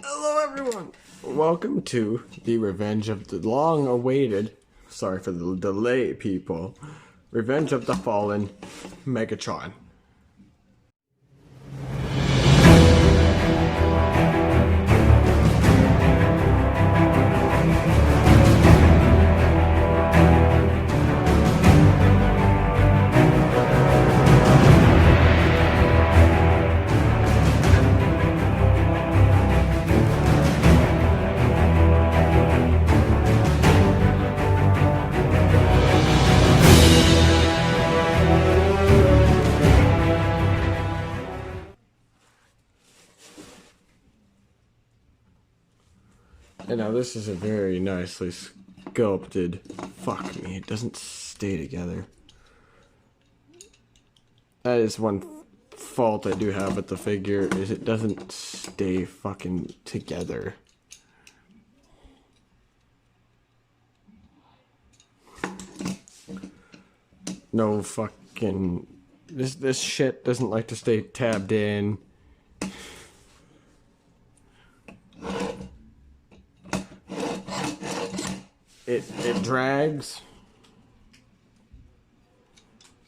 Hello everyone! Welcome to the Revenge of the long-awaited, sorry for the delay people, Revenge of the Fallen Megatron. And now this is a very nicely sculpted, fuck me, it doesn't stay together. That is one fault I do have with the figure, is it doesn't stay fucking together. No fucking, this shit doesn't like to stay tabbed in. It drags,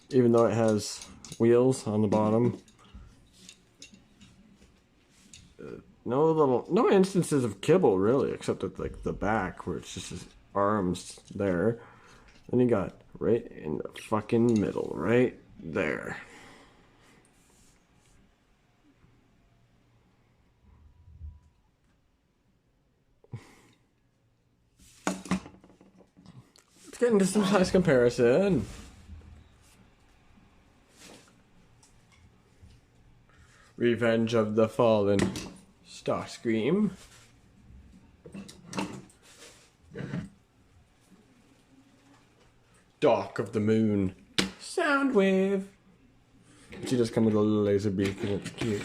even though it has wheels on the bottom. No instances of kibble really, except at like the back where it's just his arms there. Then you got right in the fucking middle, right there. Let's get into some size comparison. Revenge of the Fallen Starscream. Dark of the Moon Soundwave. She does come with a little laser beak and it's cute.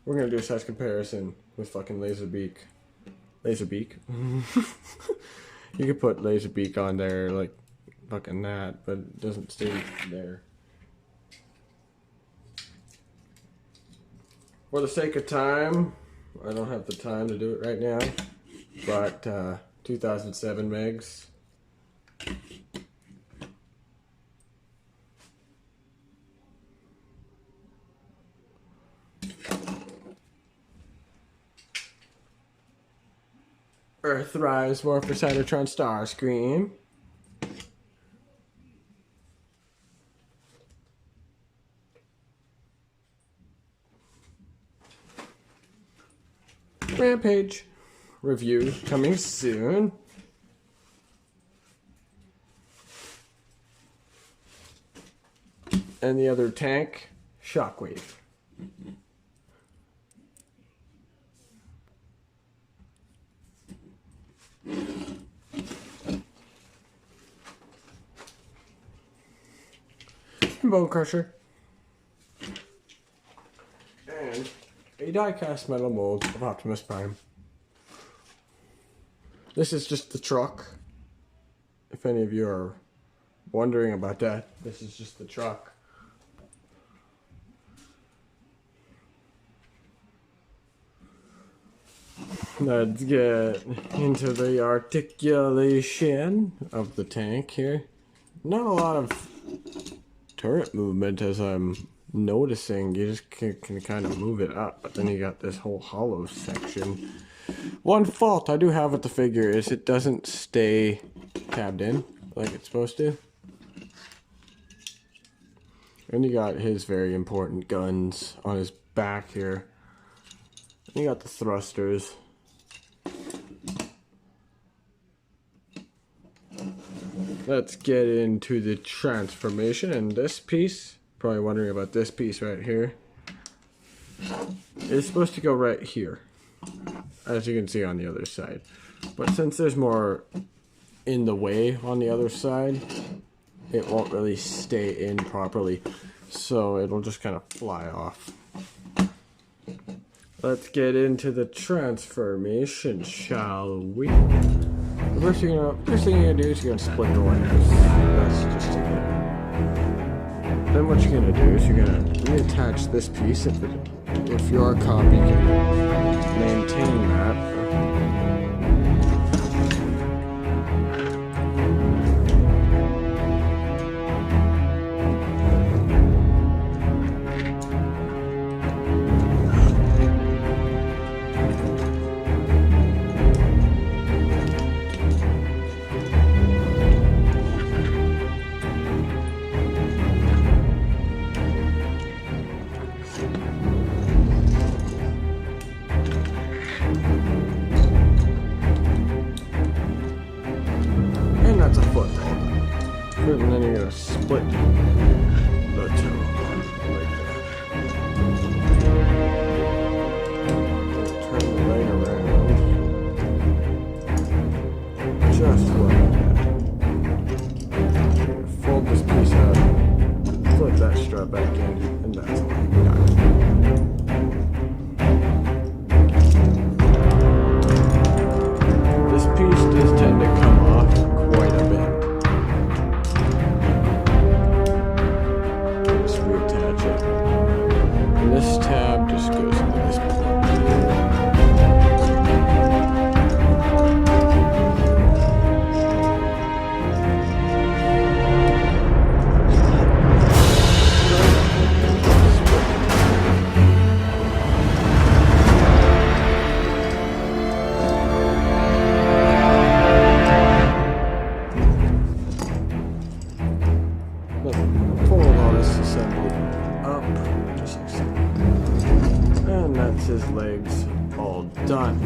We're gonna do a size comparison with fucking laser beak. Laser beak? You could put laser beak on there like fucking that, but it doesn't stay there. For the sake of time, I don't have the time to do it right now, but 2007 megs. Earthrise Warfare Cybertron Starscream. Rampage review coming soon. And the other tank, Shockwave. Bone Crusher. And a die-cast metal mold of Optimus Prime. This is just the truck. If any of you are wondering about that, this is just the truck. Let's get into the articulation of the tank here. Not a lot of turret movement as I'm noticing. You just can kind of move it up, but then you got this whole hollow section. One fault I do have with the figure is it doesn't stay tabbed in like it's supposed to. And you got his very important guns on his back here. And you got the thrusters. Let's get into the transformation, and this piece, probably wondering about this piece right here, is supposed to go right here, as you can see on the other side. But since there's more in the way on the other side, it won't really stay in properly, so it'll just kind of fly off. Let's get into the transformation, shall we? The first thing you're gonna do is you're gonna split the wires. That's just it. Then what you're gonna do is you're gonna reattach this piece if your copy can maintain that. good, and then you're gonna split the toe like that. Turn the light around. Just like that. Fold this piece out, flip that strap back in, and that's all you got. This piece does tend to come off quite a bit. Just reattach it. And this tab just goes into this plug. Pull all this assembly up, just like so. And that's his legs all done.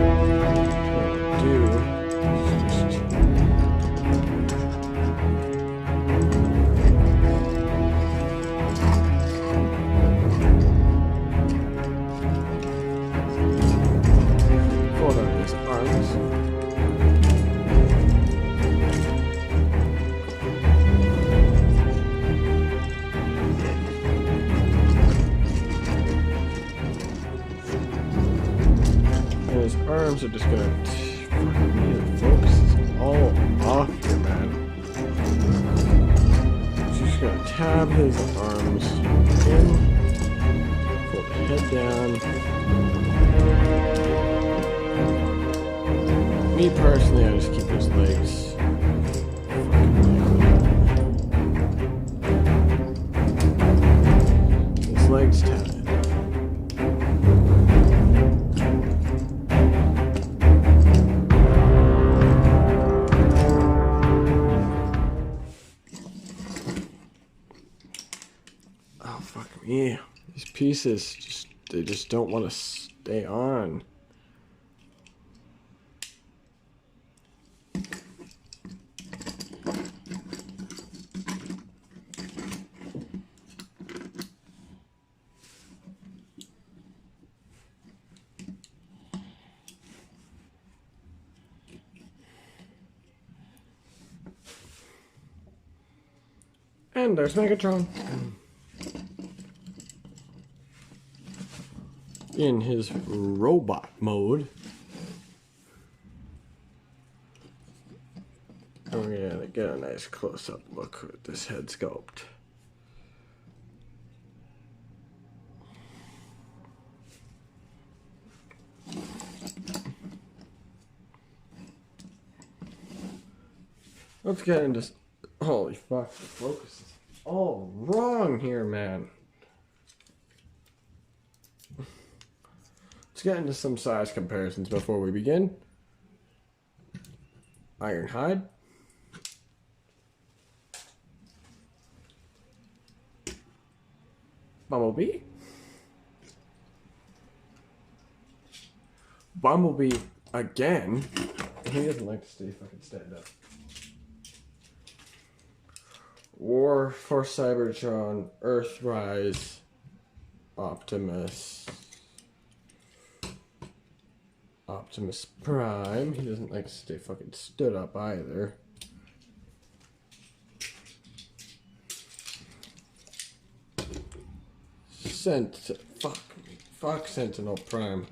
What we'll do is just fold out his arms. His arms are just gonna focus all off here, man. Just gonna tab his arms in, fold the head down. Me personally, I just keep his legs his legs tabbed. Yeah, these pieces they just don't want to stay on. And there's Megatron. In his robot mode. And we're gonna get a nice close-up look at this head sculpt. Let's get into... Holy fuck, the focus is all wrong here, man. Let's get into some size comparisons before we begin. Ironhide. Bumblebee. Bumblebee again. He doesn't like to stay fucking stand up. War for Cybertron, Earthrise, Optimus Prime. He doesn't like to stay fucking stood up either. Fuck Sentinel Prime.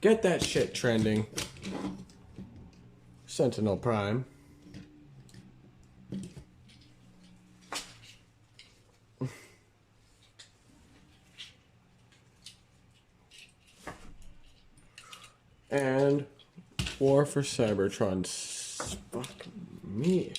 Get that shit trending. Sentinel Prime. And War for Cybertron. Fuck me.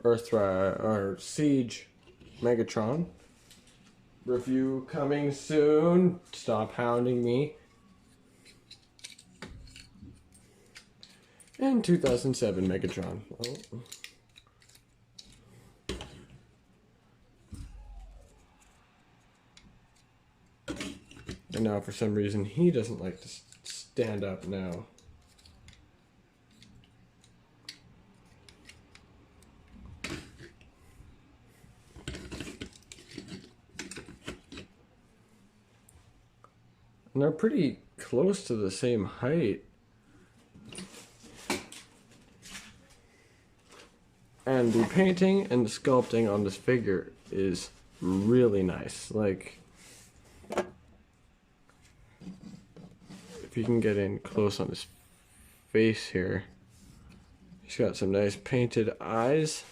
Earthrise or Siege Megatron. Review coming soon. Stop hounding me. And 2007 Megatron. Oh. And now for some reason he doesn't like to stand up now. And they're pretty close to the same height. And the painting and the sculpting on this figure is really nice. Like, if you can get in close on his face here, he's got some nice painted eyes.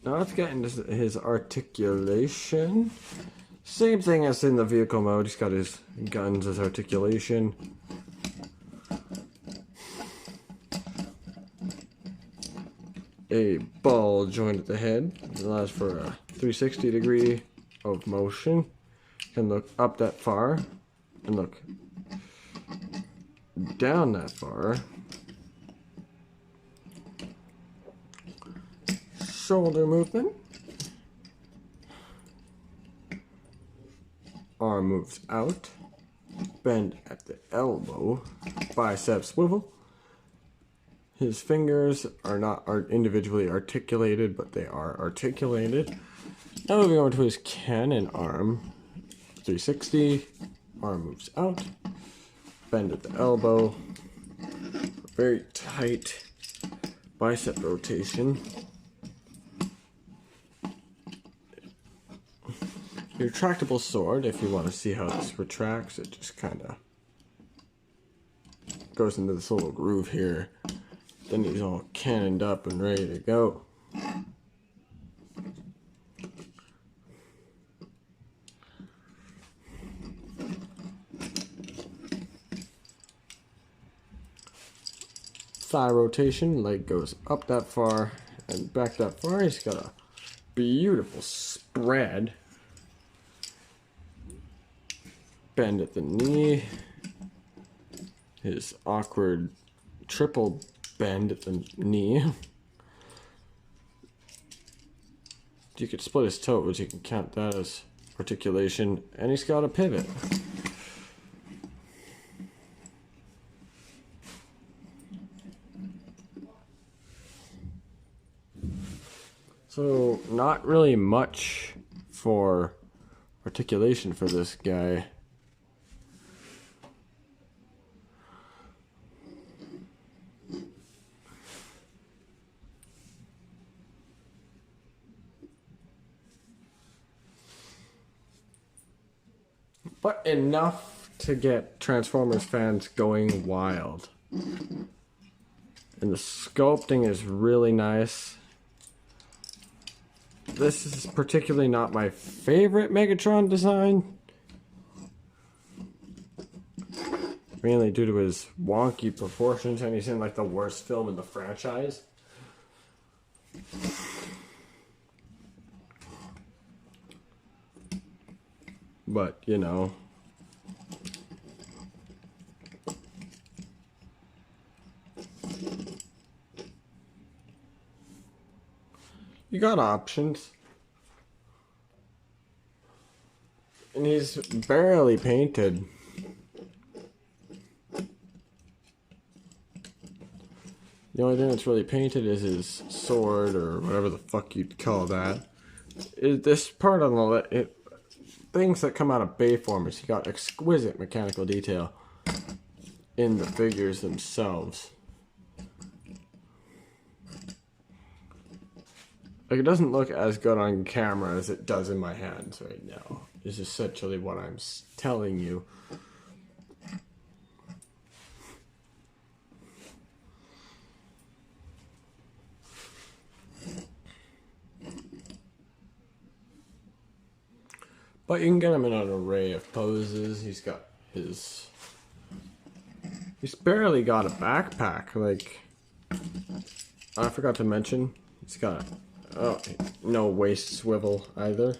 Now let's get into his articulation. Same thing as in the vehicle mode. He's got his guns as articulation. A ball joint at the head. It allows for a 360 degree of motion. Can look up that far and look down that far. Shoulder movement. Arm moves out. Bend at the elbow. Bicep swivel. His fingers are not individually articulated, but they are articulated. Now moving over to his cannon arm. 360. Arm moves out. Bend at the elbow. Very tight bicep rotation. Your retractable sword, if you want to see how this retracts, it just kind of goes into this little groove here. Then he's all cannoned up and ready to go. Thigh rotation, leg goes up that far and back that far. He's got a beautiful spread. Bend at the knee. His awkward triple bend at the knee. You could split his toes, you can count that as articulation, and he's got a pivot. So, not really much for articulation for this guy. But enough to get Transformers fans going wild. And the sculpting is really nice. This is particularly not my favorite Megatron design. Mainly due to his wonky proportions, and he's in like the worst film in the franchise. But, you know. You got options. And he's barely painted. The only thing that's really painted is his sword, or whatever the fuck you'd call that. This part on the things that come out of Bayformers, he got exquisite mechanical detail in the figures themselves. Like, it doesn't look as good on camera as it does in my hands right now, is essentially what I'm telling you. But you can get him in an array of poses. He's got his... He's barely got a backpack. Like, I forgot to mention, he's got no waist swivel either.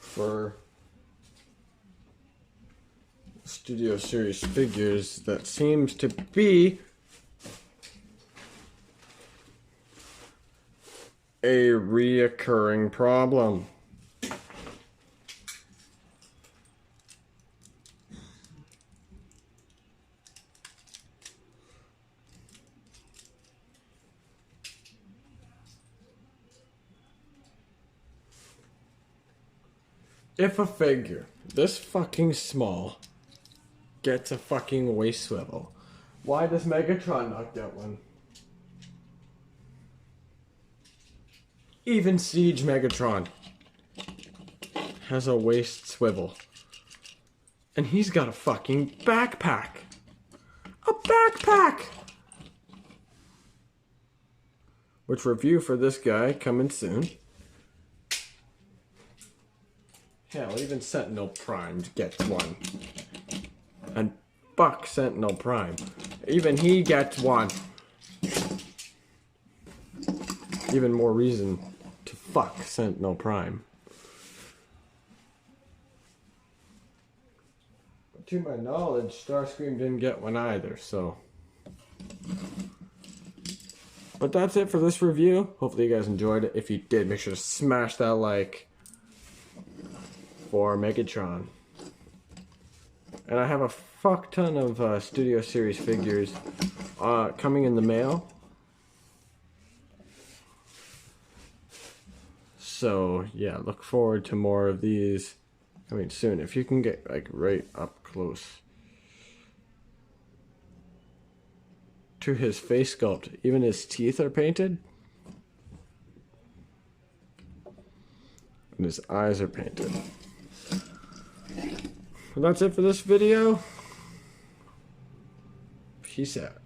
For Studio Series figures, that seems to be a reoccurring problem. If a figure this fucking small gets a fucking waist swivel, why does Megatron not get one? Even Siege Megatron has a waist swivel. And he's got a fucking backpack. A backpack! Which review for this guy coming soon. Hell, even Sentinel Prime gets one. And fuck Sentinel Prime. Even he gets one. Even more reason to fuck Sentinel Prime. But to my knowledge, Starscream didn't get one either, so. But that's it for this review. Hopefully you guys enjoyed it. If you did, make sure to smash that like for Megatron. And I have a fuck ton of Studio Series figures coming in the mail. So yeah, look forward to more of these coming soon. If you can get like right up close to his face sculpt, even his teeth are painted. And his eyes are painted. Well, that's it for this video. Peace out.